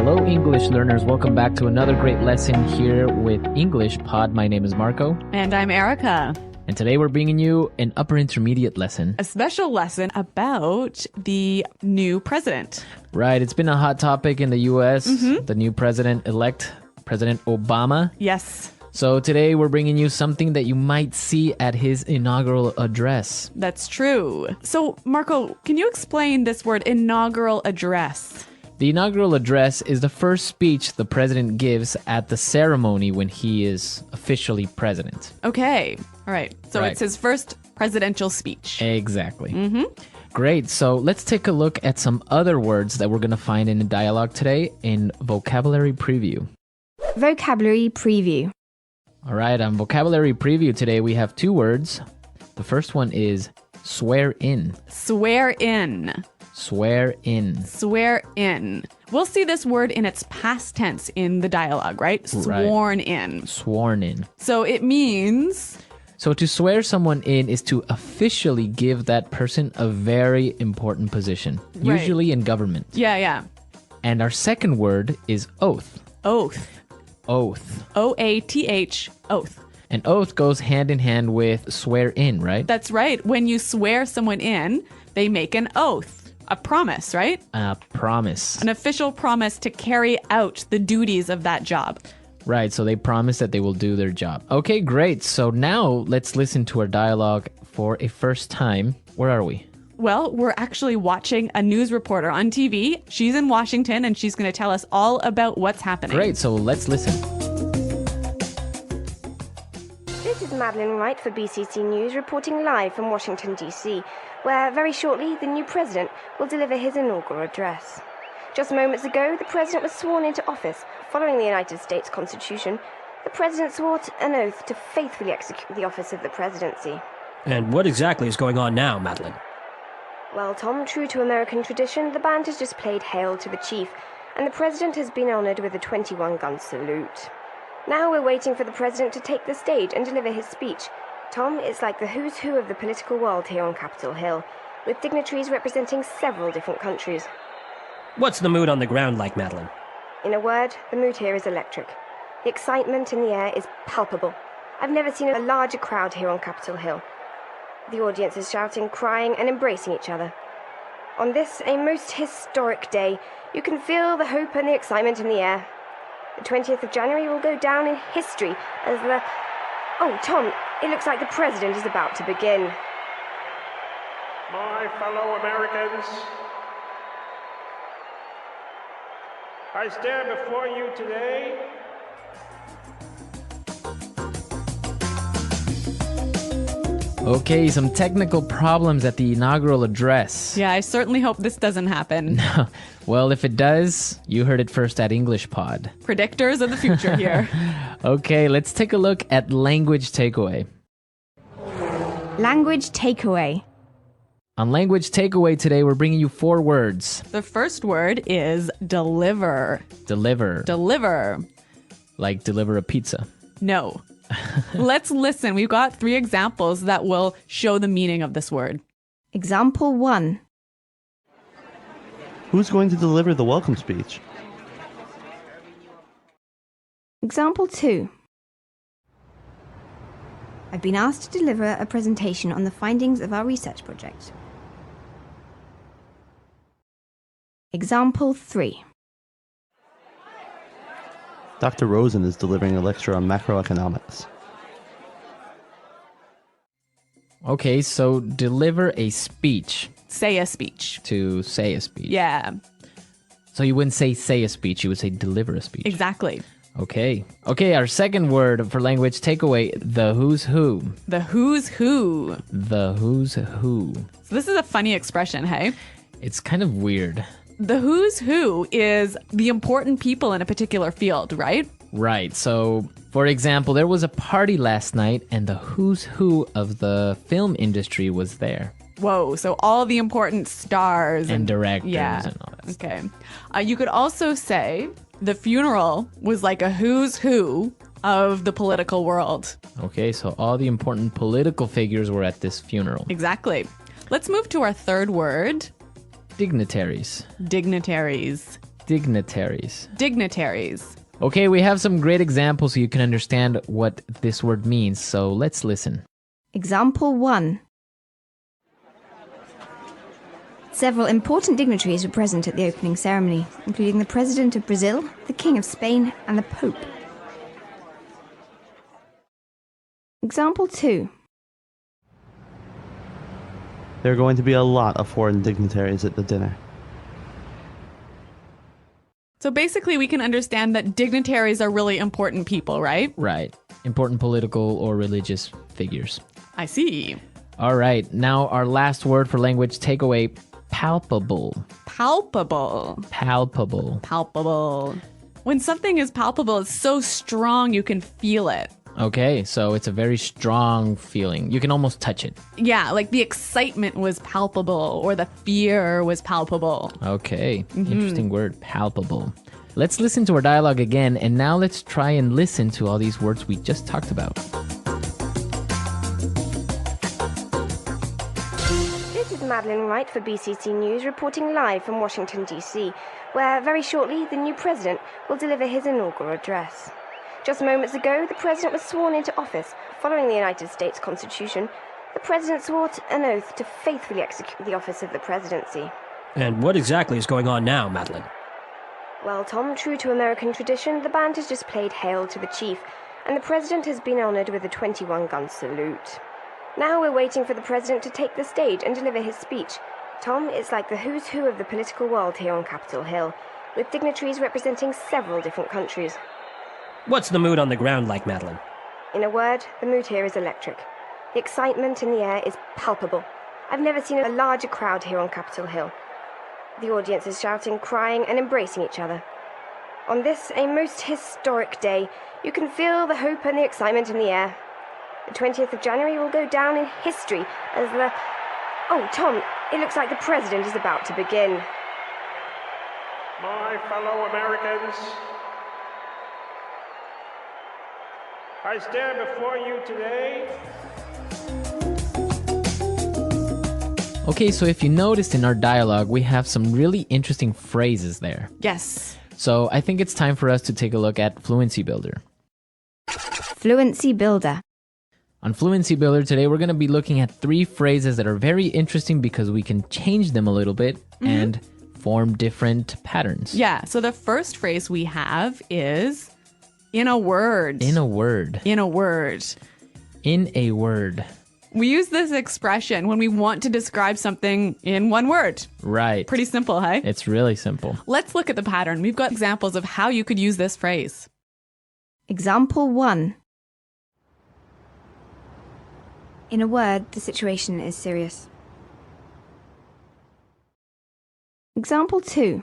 Hello, English learners. Welcome back to another great lesson here with English Pod. My name is Marco. And I'm Erica. And today we're bringing you an upper intermediate lesson. A special lesson about the new president. Right. It's been a hot topic in the U.S. The new president-elect, President Obama. Yes. So today we're bringing you something that you might see at his inaugural address. That's true. So, Marco, can you explain this word inaugural address? The inaugural address is the first speech the president gives at the ceremony when he is officially president. Okay. All right. So Right. It's his first presidential speech. Exactly. Great. So let's take a look at some other words that we're going to find in the dialogue today in Vocabulary Preview. Vocabulary Preview. All right. On Vocabulary Preview today, we have two words. The first one is swear in. Swear in. Swear in. Swear in. We'll see this word in its past tense in the dialogue, right? Sworn in. Sworn in. So it means... So to swear someone in is to officially give that person a very important position, Right. usually in government. Yeah. And our second word is oath. Oath. Oath. O-A-T-H. Oath. An oath goes hand in hand with swear in, right? That's right. When you swear someone in, they make an oath. A promise, right? A promise. An official promise to carry out the duties of that job. Right, so they promise that they will do their job. Okay, great. So now let's listen to our dialogue for a first time. Where are we? Well, we're actually watching a news reporter on TV. She's in Washington and she's going to tell us all about what's happening. Great, so let's listen. This is Madeline Wright for BCC News reporting live from Washington, D.C., where very shortly the new president will deliver his inaugural address. Just moments ago, the president was sworn into office. Following the United States Constitution, the president swore an oath to faithfully execute the office of the presidency. And what exactly is going on now, Madeline? Well, Tom, true to American tradition, the band has just played Hail to the Chief, and the president has been honored with a 21-gun salute. Now we're waiting for the president to take the stage and deliver his speech. Tom, it's like the who's who of the political world here on Capitol Hill, with dignitaries representing several different countries. What's the mood on the ground like, Madeline? In a word, the mood here is electric. The excitement in the air is palpable. I've never seen a larger crowd here on Capitol Hill. The audience is shouting, crying, and embracing each other. On this, a most historic day, you can feel the hope and the excitement in the air. The 20th of January will go down in history as the... Oh, Tom, it looks like the president is about to begin. My fellow Americans, I stand before you today Okay, some technical problems at the inaugural address. Yeah, I certainly hope this doesn't happen. Well, if it does, you heard it first at English Pod. Predictors of the future here. Okay, let's take a look at language takeaway. Language Takeaway. On language takeaway today, we're bringing you four words. The first word is deliver. Deliver. Deliver. Like deliver a pizza. No. Let's listen. We've got 3 examples that will show the meaning of this word. Example 1. Who's going to deliver the welcome speech? Example 2. I've been asked to deliver a presentation on the findings of our research project. Example 3. Dr. Rosen is delivering a lecture on macroeconomics. Okay, so deliver a speech. Say a speech. To say a speech. Yeah, So you wouldn't say a speech, you would say deliver a speech. exactly. Okay. Okay, our second word for language takeaway, the who's who. The who's who. The who's who. So this is a funny expression, hey? It's kind of weird. The who's who is the important people in a particular field, right? Right. So, for example, there was a party last night and the who's who of the film industry was there. Whoa, so all the important stars And directors yeah. and all that stuff. Okay. You could also say the funeral was like a who's who of the political world. Okay, so all the important political figures were at this funeral. Exactly. Let's move to our third word. Dignitaries. Dignitaries. Dignitaries. Dignitaries. Okay, we have some great examples so you can understand what this word means. So let's listen. Example 1. Several important dignitaries were present at the opening ceremony, including the President of Brazil, the King of Spain, and the Pope. Example 2. There are going to be a lot of foreign dignitaries at the dinner. So basically, we can understand that dignitaries are really important people, right? Right. Important political or religious figures. I see. All right. Now our last word for language takeaway, palpable. Palpable. Palpable. Palpable. When something is palpable, it's so strong you can feel it. Okay, so it's a very strong feeling. You can almost touch it. Yeah, like the excitement was palpable or the fear was palpable. Okay, interesting word, palpable. Let's listen to our dialogue again, and now let's try and listen to all these words we just talked about. This is Madeline Wright for BCC News, reporting live from Washington, D.C., where very shortly the new president will deliver his inaugural address. Just moments ago, the president was sworn into office. Following the United States Constitution, the president swore an oath to faithfully execute the office of the presidency. And what exactly is going on now, Madeline? Well, Tom, true to American tradition, the band has just played Hail to the Chief, and the president has been honored with a 21-gun salute. Now we're waiting for the president to take the stage and deliver his speech. Tom, it's like the who's who of the political world here on Capitol Hill, with dignitaries representing several different countries. What's the mood on the ground like, Madeline? In a word, the mood here is electric. The excitement in the air is palpable. I've never seen a larger crowd here on Capitol Hill. The audience is shouting, crying, and embracing each other. On this, a most historic day, you can feel the hope and the excitement in the air. The 20th of January will go down in history as the... Oh, Tom, it looks like the president is about to begin. My fellow Americans, I stand before you today. Okay, so if you noticed in our dialogue, we have some really interesting phrases there. Yes. So I think it's time for us to take a look at Fluency Builder. Fluency Builder. On Fluency Builder today, we're going to be looking at 3 phrases that are very interesting because we can change them a little bit and form different patterns. Yeah, so the first phrase we have is in a word. In a word. In a word. In a word. We use this expression when we want to describe something in one word. Right. Pretty simple, hey? It's really simple. Let's look at the pattern. We've got examples of how you could use this phrase. Example 1. In a word, the situation is serious. Example 2.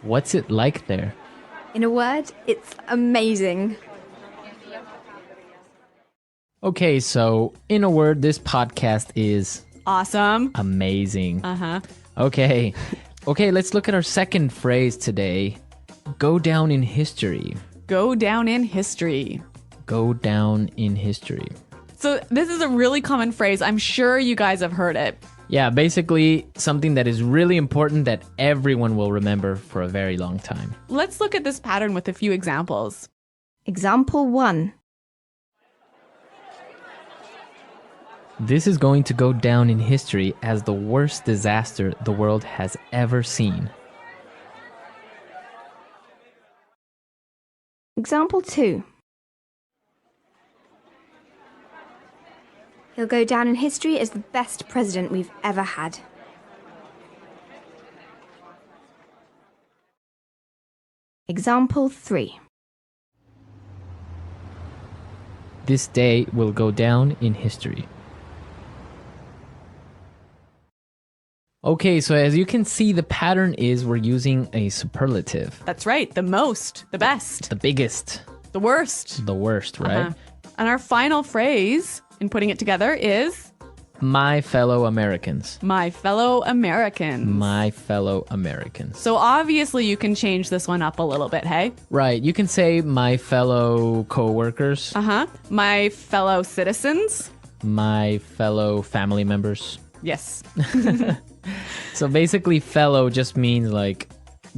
What's it like there? In a word, it's amazing. Okay, so in a word, this podcast is Awesome. amazing. Uh-huh. Okay. Okay, let's look at our second phrase today. Go down in history. Go down in history. Go down in history. So this is a really common phrase. I'm sure you guys have heard it. Yeah, basically something that is really important that everyone will remember for a very long time. Let's look at this pattern with a few examples. Example 1. This is going to go down in history as the worst disaster the world has ever seen. Example 2. He'll go down in history as the best president we've ever had. Example 3. This day will go down in history. Okay, so as you can see, the pattern is we're using a superlative. That's right. The most, the best, The biggest, the worst. the worst, right? Uh-huh. And our final phrase in putting it together is My fellow Americans. my fellow Americans. My fellow Americans. So obviously you can change this one up a little bit, hey? Right, you can say my fellow co-workers, Uh-huh. My fellow citizens. my fellow family members. Yes. So basically, fellow just means like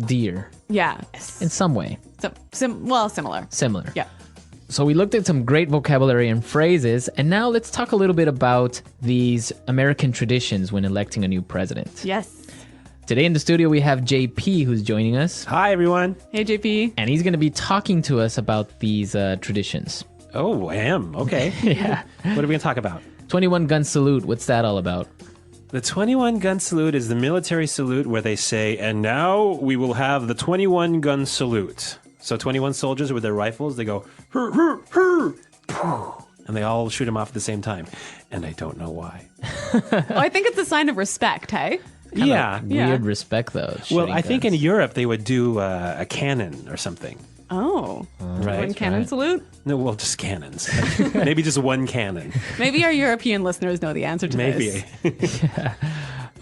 dear Yeah. in some way. So, similar. Similar. Yeah. So we looked at some great vocabulary and phrases, and now let's talk a little bit about these American traditions when electing a new president. Yes. Today in the studio, we have JP who's joining us, Hi, everyone. Hey, JP. and he's going to be talking to us about these traditions. Oh, I am. Okay. Yeah. What are we going to talk about? 21 gun salute, what's that all about? The 21 gun salute is the military salute where they say, and now we will have the 21 gun salute. So 21 soldiers with their rifles, they go, hur, hur, hur, poof, and they all shoot them off at the same time. And I don't know why. I think it's a sign of respect, hey? Yeah. Weird respect, though. Well, shooting I think in guns. Europe they would do a cannon or something. Oh. Right. One cannon salute? No, well, just cannons. Maybe just one cannon. Maybe our European listeners know the answer to Maybe. this.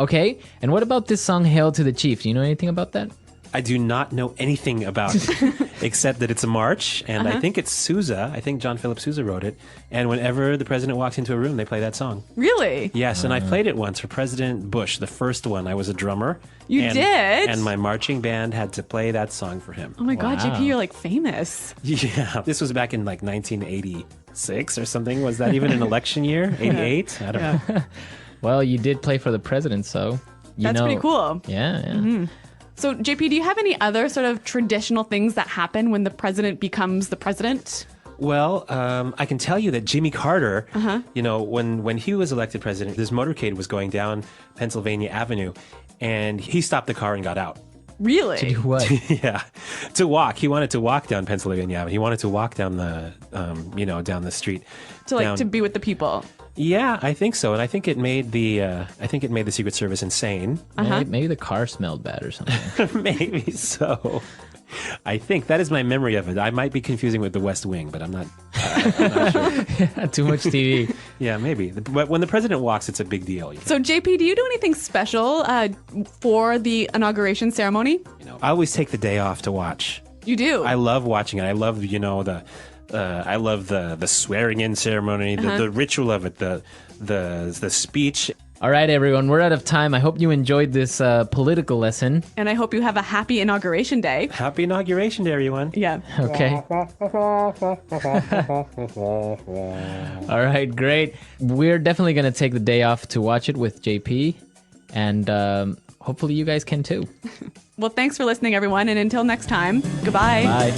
Okay, and what about this song, Hail to the Chief? Do you know anything about that? I do not know anything about it, except that it's a march, and I think it's Sousa. I think John Philip Sousa wrote it. And whenever the president walks into a room, they play that song. Really? Yes, and I played it once for President Bush, the first one. I was a drummer. You and, did? And my marching band had to play that song for him. Oh my God, Wow. JP, you're like famous. Yeah, this was back in like 1986 or something. Was that even an election year? 88? I don't know. Well, you did play for the president, so you That's know. pretty cool. Yeah. So, JP, do you have any other sort of traditional things that happen when the president becomes the president? Well, I can tell you that Jimmy Carter, you know, when he was elected president, this motorcade was going down Pennsylvania Avenue, and he stopped the car and got out. Really? What? Yeah, to walk. He wanted to walk down Pennsylvania Avenue. He wanted to walk down the, down the street. To be with the people. Yeah, I think so, and I think it made the Secret Service insane. Maybe the car smelled bad or something. Maybe so. I think that is my memory of it. I might be confusing with The West Wing, but I'm not sure. Too much TV. Yeah, maybe. But when the president walks, it's a big deal. You know? So, JP, do you do anything special for the inauguration ceremony? I always take the day off to watch. You do? I love watching it. I love, I love the swearing in ceremony, the ritual of it, the speech. All right, everyone, we're out of time. I hope you enjoyed this political lesson. And I hope you have a happy inauguration day. Happy inauguration day, everyone. Yeah. Okay. All right, great. We're definitely going to take the day off to watch it with JP, and hopefully you guys can too. Well, thanks for listening, everyone. And until next time, goodbye. Bye.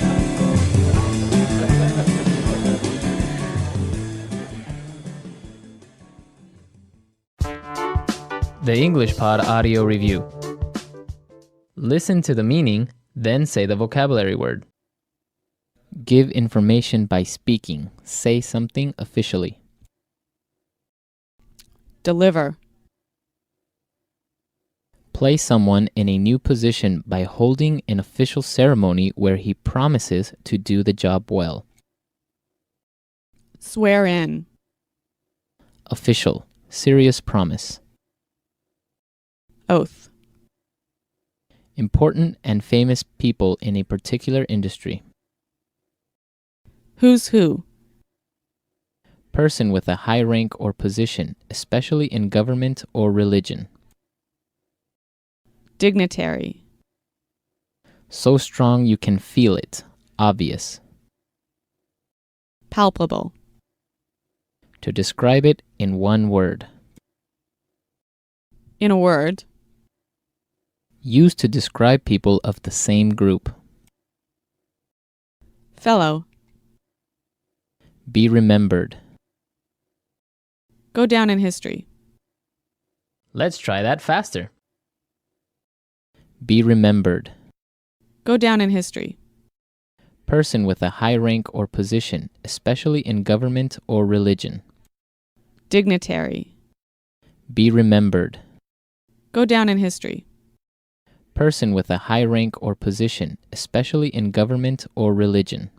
The English Pod Audio Review. Listen to the meaning, then say the vocabulary word. Give information by speaking. Say something officially. Deliver. Place someone in a new position by holding an official ceremony where he promises to do the job well. Swear in. Official. Serious promise. Oath. Important and famous people in a particular industry. Who's who? Person with a high rank or position, especially in government or religion. Dignitary. So strong you can feel it. Obvious. Palpable. To describe it in one word. In a word. Used to describe people of the same group. Fellow. Be remembered. Go down in history. Let's try that faster. Be remembered. Go down in history. Person with a high rank or position, especially in government or religion. Dignitary. Be remembered. Go down in history. Person with a high rank or position, especially in government or religion.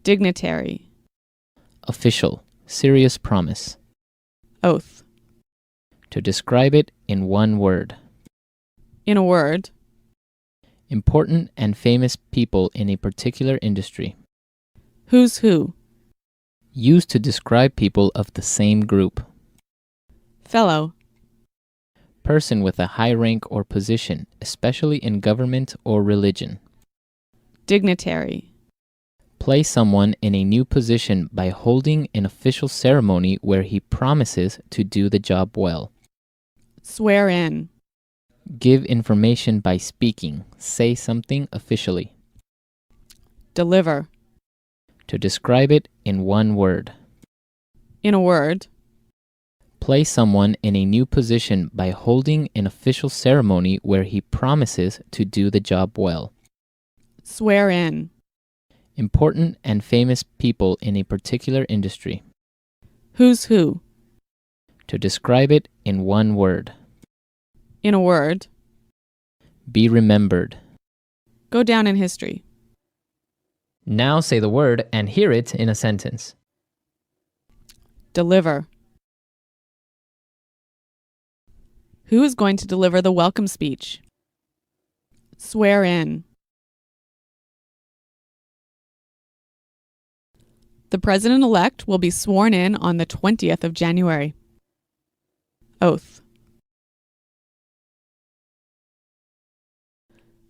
Dignitary. Official. Serious promise. Oath. To describe it in one word. In a word. Important and famous people in a particular industry. Who's who? Used to describe people of the same group. Fellow. person with a high rank or position, especially in government or religion. Dignitary. Place someone in a new position by holding an official ceremony where he promises to do the job well. Swear in. Give information by speaking. Say something officially. Deliver. To describe it in one word. In a word. Place someone in a new position by holding an official ceremony where he promises to do the job well. Swear in. Important and famous people in a particular industry. Who's who. To describe it in one word. In a word. Be remembered. Go down in history. Now say the word and hear it in a sentence. Deliver. Who is going to deliver the welcome speech? Swear in. The president-elect will be sworn in on the 20th of January. Oath.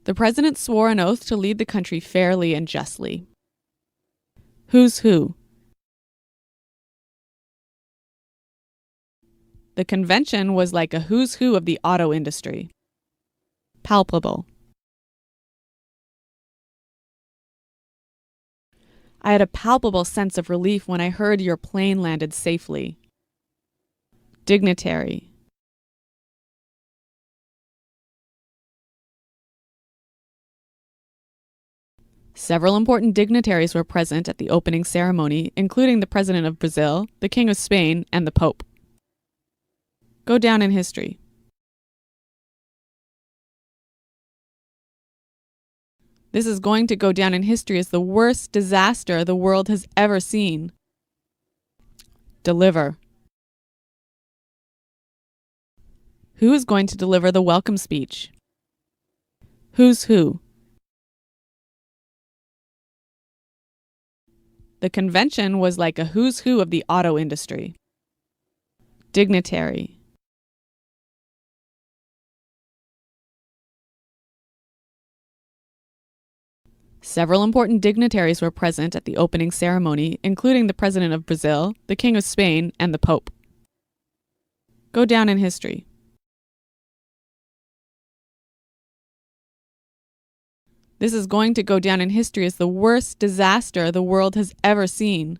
The president swore an oath to lead the country fairly and justly. Who's who? The convention was like a who's who of the auto industry. Palpable. I had a palpable sense of relief when I heard your plane landed safely. Dignitary. Several important dignitaries were present at the opening ceremony, including the President of Brazil, the King of Spain, and the Pope. Go down in history. This is going to go down in history as the worst disaster the world has ever seen. Deliver. Who is going to deliver the welcome speech? Who's who? The convention was like a who's who of the auto industry. Dignitary. Several important dignitaries were present at the opening ceremony, including the President of Brazil, the King of Spain, and the Pope. Go down in history. This is going to go down in history as the worst disaster the world has ever seen.